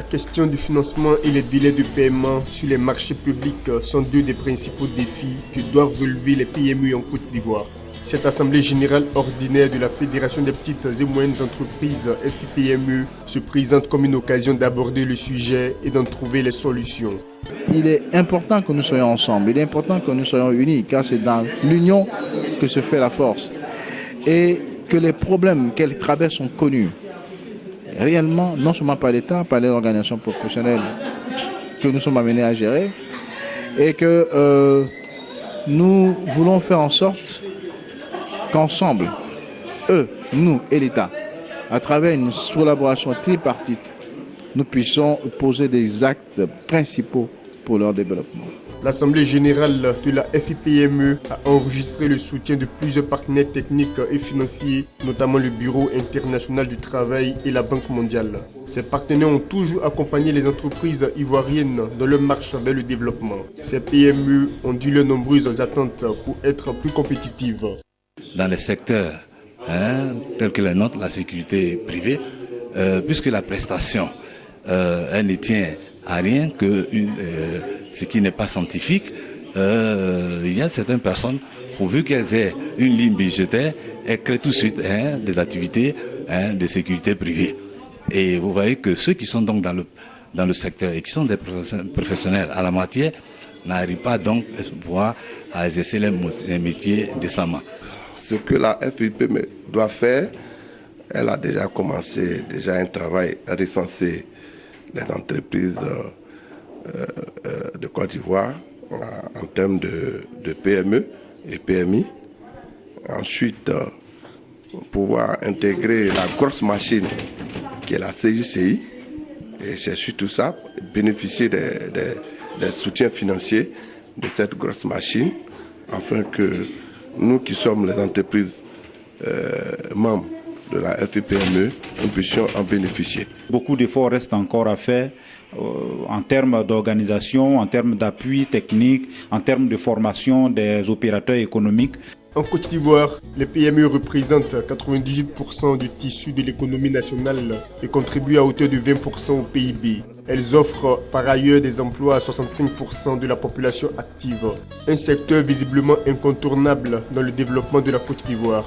La question du financement et les délais de paiement sur les marchés publics sont deux des principaux défis que doivent relever les PME en Côte d'Ivoire. Cette assemblée générale ordinaire de la Fédération des petites et moyennes entreprises FIPME se présente comme une occasion d'aborder le sujet et d'en trouver les solutions. Il est important que nous soyons ensemble, il est important que nous soyons unis, car c'est dans l'union que se fait la force. Et que les problèmes qu'elle traverse sont connus. Réellement, non seulement par l'État, par les organisations professionnelles que nous sommes amenés à gérer, et que nous voulons faire en sorte qu'ensemble, eux, nous et l'État, à travers une collaboration tripartite, nous puissions poser des actes principaux pour leur développement. L'Assemblée générale de la FIPME a enregistré le soutien de plusieurs partenaires techniques et financiers, notamment le Bureau international du travail et la Banque mondiale. Ces partenaires ont toujours accompagné les entreprises ivoiriennes dans leur marche vers le développement. Ces PME ont dû leurs nombreuses attentes pour être plus compétitives. Dans les secteurs tels que les nôtres, la sécurité privée, puisque la prestation, elle ne tient à rien que ce qui n'est pas scientifique, il y a certaines personnes, pourvu qu'elles aient une ligne budgétaire, elles créent tout de suite des activités de sécurité privée. Et vous voyez que ceux qui sont donc dans le secteur et qui sont des professionnels à la moitié n'arrivent pas donc à exercer les métiers décemment. Ce que la FIPME doit faire, elle a déjà commencé un travail à recenser les entreprises de Côte d'Ivoire en termes de PME et PMI. Ensuite, pouvoir intégrer la grosse machine qui est la CICI. Et c'est surtout ça, bénéficier des soutiens financiers de cette grosse machine, afin que nous qui sommes les entreprises membres de la FIPME, nous puissions en bénéficier. Beaucoup d'efforts restent encore à faire en termes d'organisation, en termes d'appui technique, en termes de formation des opérateurs économiques. En Côte d'Ivoire, les PME représentent 98% du tissu de l'économie nationale et contribuent à hauteur de 20% au PIB. Elles offrent par ailleurs des emplois à 65% de la population active, un secteur visiblement incontournable dans le développement de la Côte d'Ivoire.